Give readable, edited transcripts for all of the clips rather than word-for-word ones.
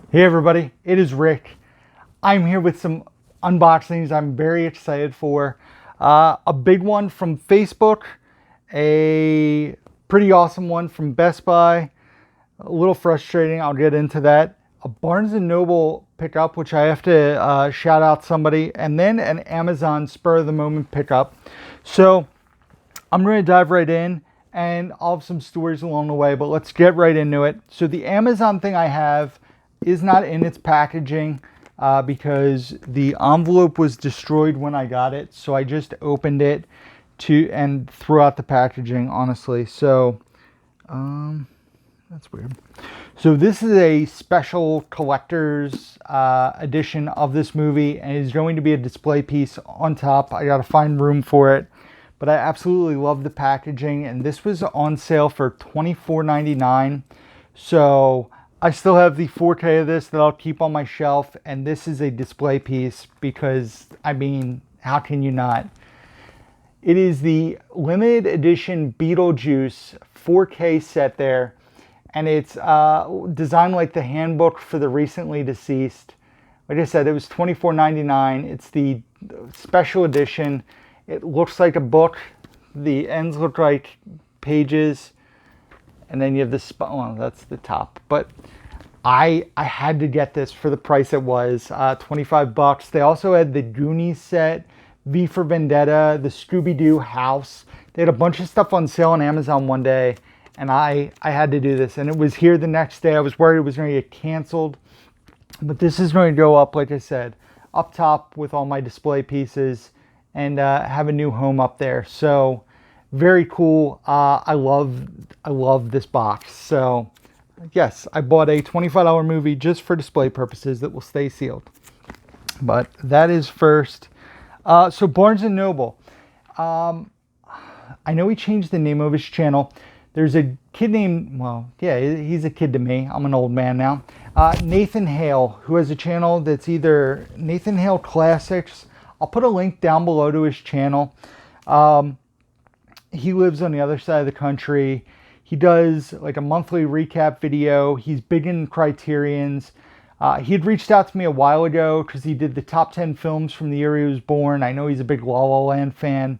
Hey everybody, it is Rick. I'm here with some unboxings I'm very excited for. A big one from Facebook, a pretty awesome one from Best Buy, a little frustrating, I'll get into that. A Barnes & Noble pickup, which I have to shout out somebody, and then an Amazon spur of the moment pickup. So I'm going to dive right in, and I'll have some stories along the way, but let's get right into it. So the Amazon thing I have is not in its packaging because the envelope was destroyed when I got it. So I just opened it and threw out the packaging, honestly. So that's weird. So this is a special collector's edition of this movie, and it's going to be a display piece on top. I got to find room for it. But I absolutely love the packaging, and this was on sale for $24.99. So I still have the 4K of this that I'll keep on my shelf, and this is a display piece because, I mean, how can you not? It is the limited edition Beetlejuice 4K set there, and it's designed like the handbook for the recently deceased. Like I said, it was $24.99. It's the special edition. It looks like a book. The ends look like pages. And then you have this, well, that's the top. But I had to get this for the price it was, 25 bucks. They also had the Goonies set, V for Vendetta, the Scooby-Doo house. They had a bunch of stuff on sale on Amazon one day, and I had to do this. And it was here the next day. I was worried it was going to get canceled. But this is going to go up, like I said, up top with all my display pieces, and have a new home up there. So very cool. I love this box. So yes, I bought a $25 movie just for display purposes that will stay sealed. But that is first. So Barnes & Noble. I know he changed the name of his channel. There's a kid named, well, yeah, he's a kid to me. I'm an old man now. Nathan Hale, who has a channel that's either Nathan Hale Classics. I'll put a link down below to his channel. He lives on the other side of the country. He does like a monthly recap video. He's big in Criterions. He had reached out to me a while ago because he did the top 10 films from the year he was born. I know he's a big La La Land fan,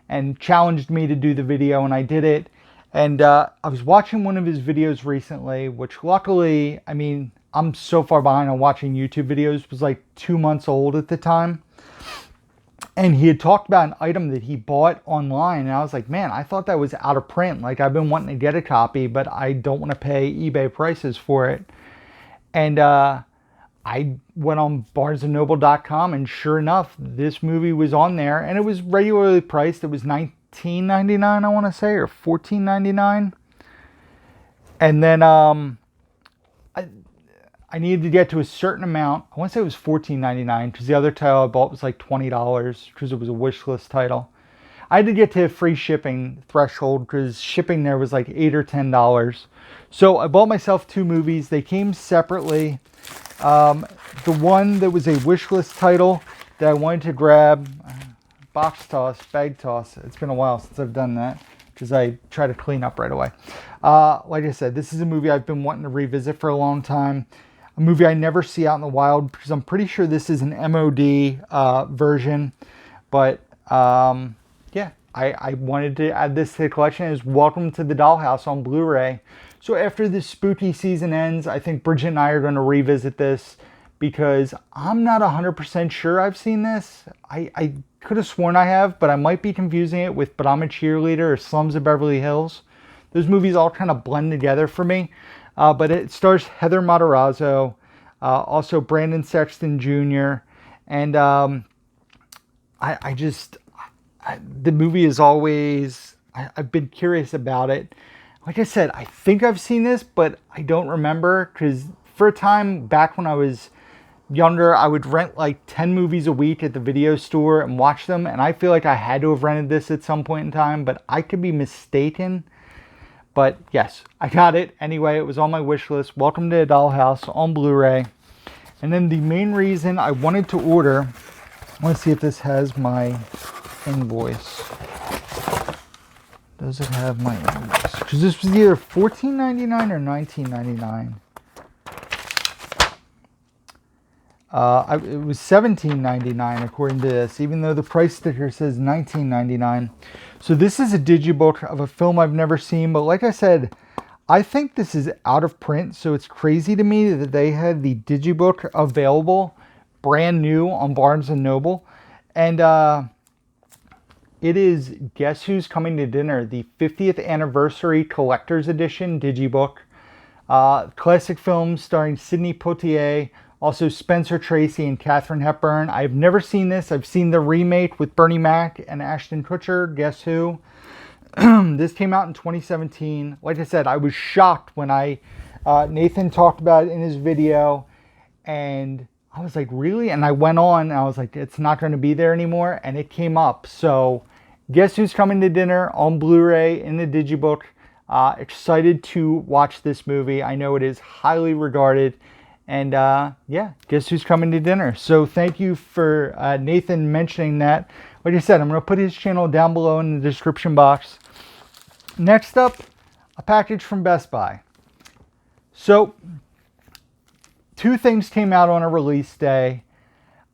and challenged me to do the video, and I did it. And I was watching one of his videos recently, which luckily, I mean, I'm so far behind on watching YouTube videos. It was like 2 months old at the time. And he had talked about an item that he bought online. And I was like, man, I thought that was out of print. Like, I've been wanting to get a copy, but I don't want to pay eBay prices for it. And I went on barnesandnoble.com, and sure enough, this movie was on there. And it was regularly priced. It was $19.99, I want to say, or $14.99. And then I needed to get to a certain amount. I want to say it was $14.99 because the other title I bought was like $20 because it was a wish list title. I had to get to a free shipping threshold because shipping there was like $8 or $10. So I bought myself 2 movies. They came separately. The one that was a wish list title that I wanted to grab, box toss, bag toss. It's been a while since I've done that because I try to clean up right away. Like I said, this is a movie I've been wanting to revisit for a long time. A movie I never see out in the wild because I'm pretty sure this is an MOD version. But yeah, I wanted to add this to the collection. It's Welcome to the Dollhouse on Blu-ray. So after this spooky season ends, I think Bridget and I are going to revisit this because I'm not 100% sure I've seen this. I could have sworn I have, but I might be confusing it with But I'm a Cheerleader or Slums of Beverly Hills. Those movies all kind of blend together for me. But it stars Heather Matarazzo, also Brandon Sexton Jr. And the movie is always, I've been curious about it. Like I said, I think I've seen this, but I don't remember because for a time back when I was younger, I would rent like 10 movies a week at the video store and watch them. And I feel like I had to have rented this at some point in time, but I could be mistaken. But yes, I got it. Anyway, it was on my wish list. Welcome to the Dollhouse on Blu-ray. And then the main reason I wanted to order, let's see if this has my invoice. Does it have my invoice? Because this was either $14.99 or $19.99. It was $17.99 according to this, even though the price sticker says $19.99. So this is a digibook of a film I've never seen, but like I said, I think this is out of print, so it's crazy to me that they had the digibook available, brand new on Barnes & Noble. And it is Guess Who's Coming to Dinner, the 50th Anniversary Collector's Edition digibook. Classic film starring Sidney Poitier, also Spencer Tracy and Katharine Hepburn. I've never seen this. I've seen the remake with Bernie Mac and Ashton Kutcher, Guess Who. This came out in 2017. Like I said, I was shocked when Nathan talked about it in his video, and I was like, really? And I went on and I was like, it's not going to be there anymore, and it came up. So Guess Who's Coming to Dinner on Blu-ray in the digibook. Excited to watch this movie. I know it is highly regarded. And yeah, Guess Who's Coming to Dinner. So thank you for Nathan mentioning that. Like I said, I'm going to put his channel down below in the description box. Next up, a package from Best Buy. So, two things came out on a release day.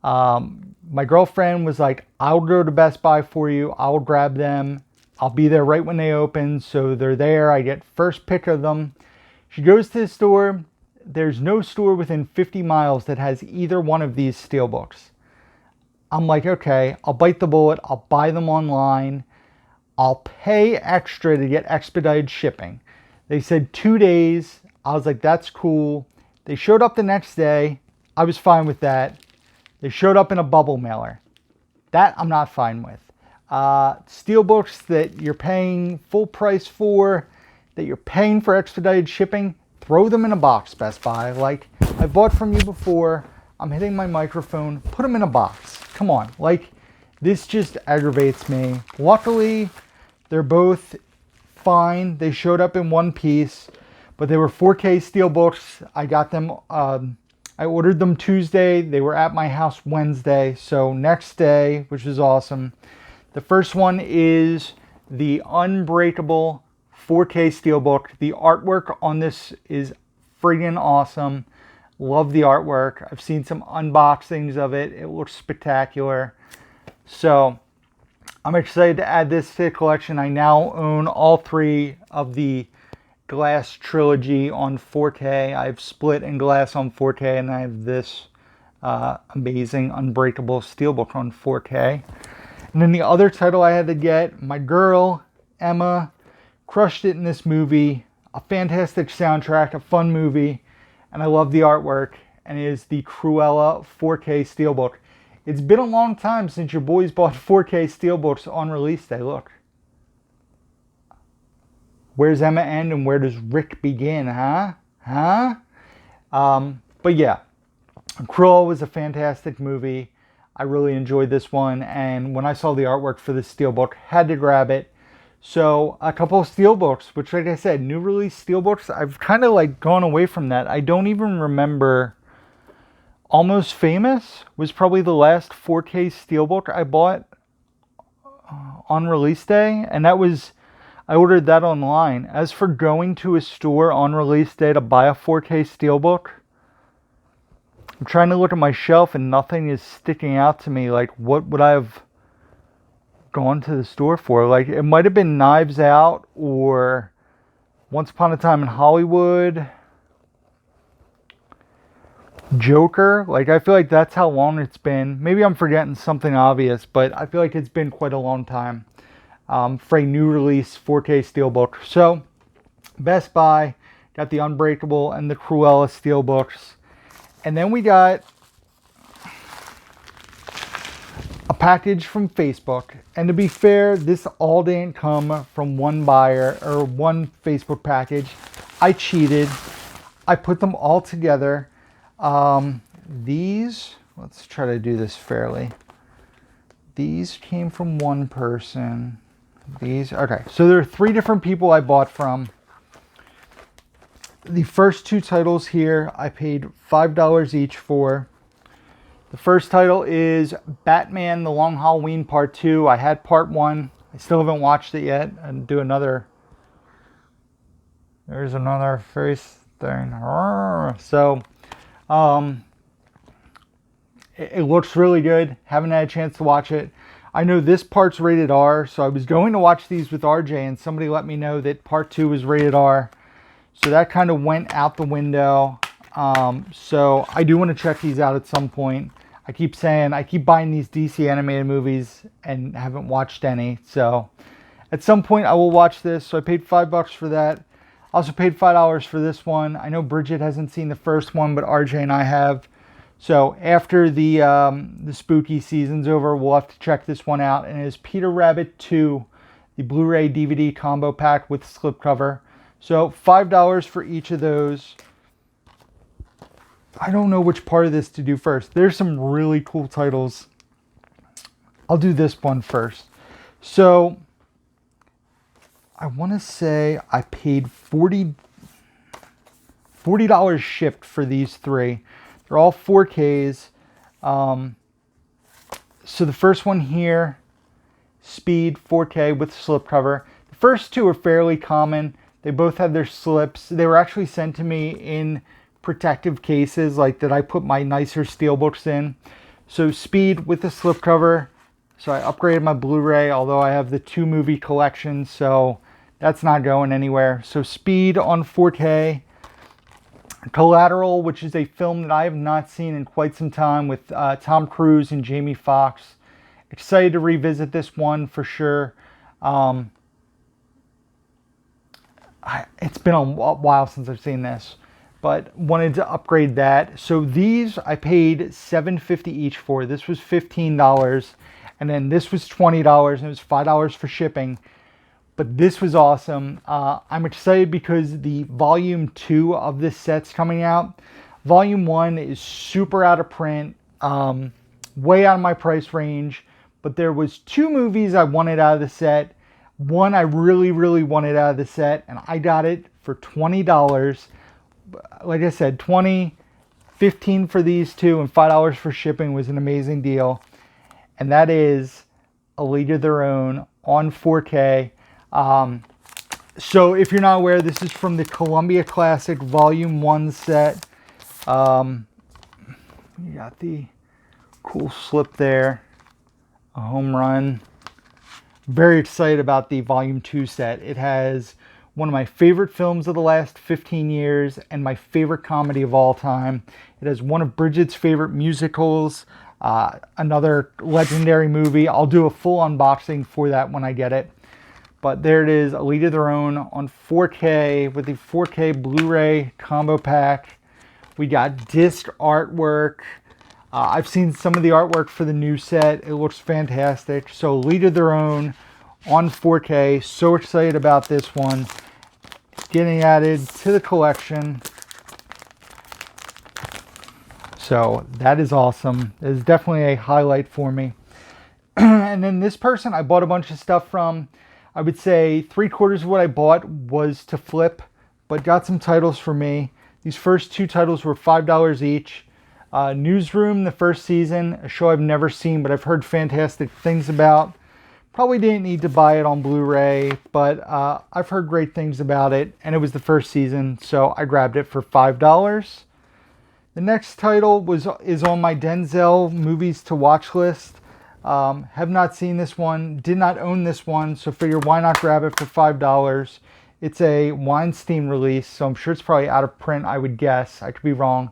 My girlfriend was like, I'll go to Best Buy for you. I'll grab them. I'll be there right when they open. So they're there. I get first pick of them. She goes to the store. There's no store within 50 miles that has either one of these steelbooks. I'm like, okay, I'll bite the bullet. I'll buy them online. I'll pay extra to get expedited shipping. They said 2 days. I was like, that's cool. They showed up the next day. I was fine with that. They showed up in a bubble mailer. That I'm not fine with. Steelbooks that you're paying full price for, that you're paying for expedited shipping, throw them in a box, Best Buy. Like, I bought from you before. I'm hitting my microphone. Put them in a box. Come on. Like, this just aggravates me. Luckily, they're both fine. They showed up in one piece, but they were 4K Steelbooks. I got them, I ordered them Tuesday. They were at my house Wednesday. So next day, which is awesome. The first one is the Unbreakable 4K Steelbook. The artwork on this is friggin' awesome. Love the artwork. I've seen some unboxings of it. It looks spectacular. So I'm excited to add this to the collection. I now own all three of the Glass trilogy on 4K. I have Split and Glass on 4K, and I have this amazing Unbreakable Steelbook on 4K. And then the other title I had to get, my girl, Emma, crushed it in this movie. A fantastic soundtrack, a fun movie, and I love the artwork. And it is the Cruella 4K Steelbook. It's been a long time since your boys bought 4K Steelbooks on release day. Look. Where's Emma end and where does Rick begin, huh? But yeah, Cruella was a fantastic movie. I really enjoyed this one, and when I saw the artwork for this steelbook, had to grab it. So a couple of steelbooks, which, like I said, new release steelbooks, I've kind of like gone away from that. I don't even remember. Almost Famous was probably the last 4K steelbook I bought on release day, and that was, I ordered that online. As for going to a store on release day to buy a 4K steelbook, I'm trying to look at my shelf and nothing is sticking out to me. Like, what would I have gone to the store for? Like, it might have been Knives Out or Once Upon a Time in Hollywood, Joker. Like, I feel like that's how long it's been. Maybe I'm forgetting something obvious, but I feel like it's been quite a long time for a new release 4K steelbook. So, Best Buy got the Unbreakable and the Cruella steelbooks. And then we got a package from Facebook. And to be fair, this all didn't come from one buyer or one Facebook package. I cheated. I put them all together. These, let's try to do this fairly. These came from one person. These, okay. So there are 3 different people I bought from. The first 2 titles here, I paid $5 each for. The first title is Batman The Long Halloween Part 2. I had Part 1. I still haven't watched it yet. And do another. There's another face thing. So, It looks really good. Haven't had a chance to watch it. I know this part's rated R, so I was going to watch these with RJ, and somebody let me know that part 2 was rated R. So that kind of went out the window. So I do want to check these out at some point. I keep buying these DC animated movies and haven't watched any. So at some point I will watch this. So I paid $5 for that. I also paid $5 for this one. I know Bridget hasn't seen the first one, but RJ and I have. So after the spooky season's over, we'll have to check this one out. And it is Peter Rabbit 2, the Blu-ray DVD combo pack with slipcover. So $5 for each of those. I don't know which part of this to do first. There's some really cool titles. I'll do this one first. So I want to say I paid $40 shipped for these 3. They're all 4Ks. So the first one here, Speed 4K with slipcover. The first 2 are fairly common. They both have their slips. They were actually sent to me in protective cases, like that I put my nicer steelbooks in. So Speed with the slipcover. So I upgraded my Blu-ray, although I have the 2 movie collection, so that's not going anywhere. So Speed on 4K. Collateral, which is a film that I have not seen in quite some time, with Tom Cruise and Jamie Foxx. Excited to revisit this one for sure. It's been a while since I've seen this, but wanted to upgrade that. So these I paid $7.50 each for. This was $15, and then this was $20, and it was $5 for shipping. But this was awesome. I'm excited because the volume 2 of this set's coming out. Volume 1 is super out of print, way out of my price range. But there was 2 movies I wanted out of the set. One I really, really wanted out of the set, and I got it for $20. Like I said, $20, $15 for these 2, and $5 for shipping was an amazing deal. And that is A League of Their Own on 4K. So if you're not aware, this is from the Columbia Classic Volume 1 set. You got the cool slip there, a home run. Very excited about the Volume 2 set. It has one of my favorite films of the last 15 years and my favorite comedy of all time. It has one of Bridget's favorite musicals, another legendary movie. I'll do a full unboxing for that when I get it. But there it is, A League of Their Own on 4K with the 4K Blu-ray combo pack. We got disc artwork. I've seen some of the artwork for the new set. It looks fantastic. So A League of Their Own on 4K. So excited about this one. Getting added to the collection. So that is awesome. It is definitely a highlight for me. And then this person I bought a bunch of stuff from. I would say 3/4 of what I bought was to flip, but got some titles for me. These first 2 titles were $5 each. Newsroom, the first season, a show I've never seen, but I've heard fantastic things about. Probably didn't need to buy it on Blu-ray, but I've heard great things about it, and it was the first season, so I grabbed it for $5. The next title is on my Denzel movies to watch list. Have not seen this one, did not own this one, so figure why not grab it for $5. It's a Weinstein release, so I'm sure it's probably out of print, I would guess. I could be wrong.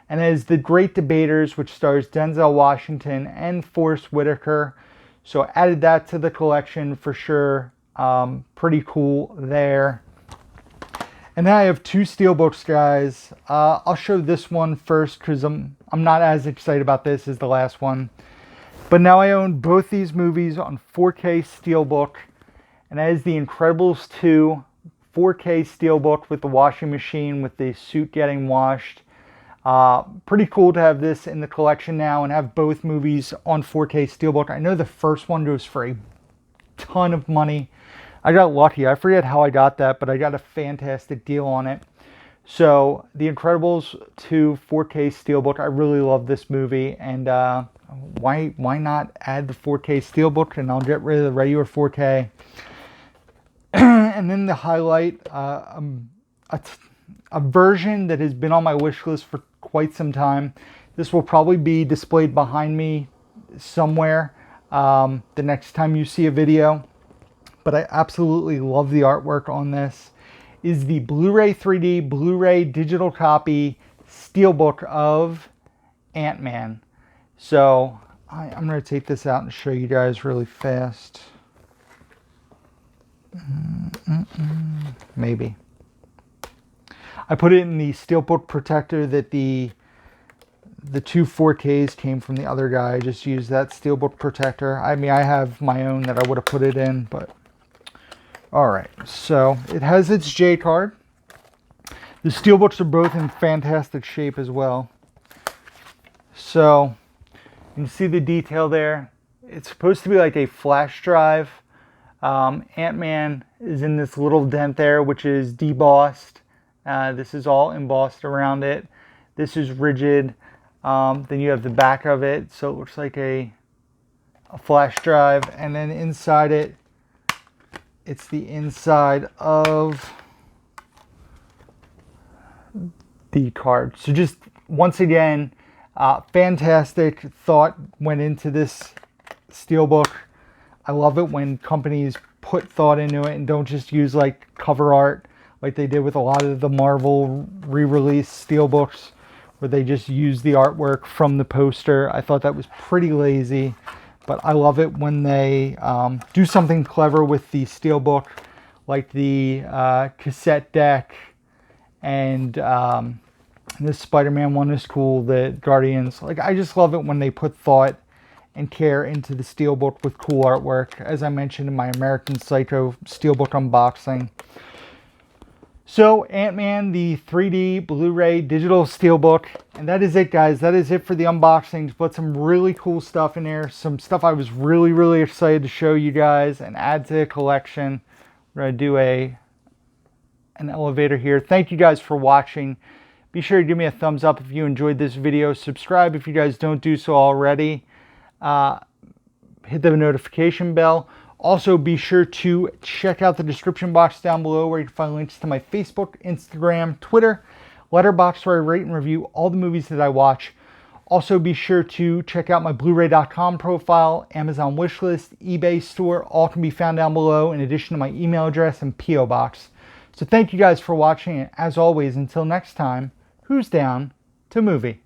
And it is The Great Debaters, which stars Denzel Washington and Forrest Whitaker. So added that to the collection for sure. Pretty cool there. And then I have 2 Steelbooks, guys. I'll show this one first because I'm not as excited about this as the last one. But now I own both these movies on 4K Steelbook. And that is The Incredibles 2 4K Steelbook with the washing machine with the suit getting washed. Pretty cool to have this in the collection now and have both movies on 4K Steelbook. I know the first one goes for a ton of money. I got lucky. I forget how I got that, but I got a fantastic deal on it. So The Incredibles 2 4K Steelbook. I really love this movie, and why not add the 4K Steelbook, and I'll get rid of the regular 4K. And then the highlight, a version that has been on my wish list for quite some time. This will probably be displayed behind me somewhere the next time you see a video. But I absolutely love the artwork on this. Is the Blu-ray 3D, Blu-ray digital copy, Steelbook of Ant-Man. So I'm going to take this out and show you guys really fast. Maybe. I put it in the Steelbook protector that the two 4Ks came from the other guy. I just used that Steelbook protector. I mean, I have my own that I would have put it in, but alright. So it has its J card. The Steelbooks are both in fantastic shape as well. So you can see the detail there. It's supposed to be like a flash drive. Ant-Man is in this little dent there, which is debossed. This is all embossed around it. This is rigid. Then you have the back of it, so it looks like a flash drive. And then inside it, it's the inside of the card. So just once again, fantastic thought went into this Steelbook. I love it when companies put thought into it and don't just use like cover art like they did with a lot of the Marvel re-release Steelbooks, where they just use the artwork from the poster. I thought that was pretty lazy, but I love it when they do something clever with the Steelbook, like the cassette deck, and this Spider-Man one is cool, the Guardians. Like, I just love it when they put thought and care into the Steelbook with cool artwork, as I mentioned in my American Psycho Steelbook unboxing. So, Ant-Man, the 3D Blu-ray digital Steelbook. And that is it, guys. That is it for the unboxings. But some really cool stuff in there. Some stuff I was really, really excited to show you guys and add to the collection. We're going to do an elevator here. Thank you guys for watching. Be sure to give me a thumbs up if you enjoyed this video. Subscribe if you guys don't do so already. Hit the notification bell. Also, be sure to check out the description box down below where you can find links to my Facebook, Instagram, Twitter, Letterboxd, where I rate and review all the movies that I watch. Also, be sure to check out my Blu-ray.com profile, Amazon wishlist, eBay store. All can be found down below, in addition to my email address and P.O. box. So thank you guys for watching, and as always, until next time, who's down to movie?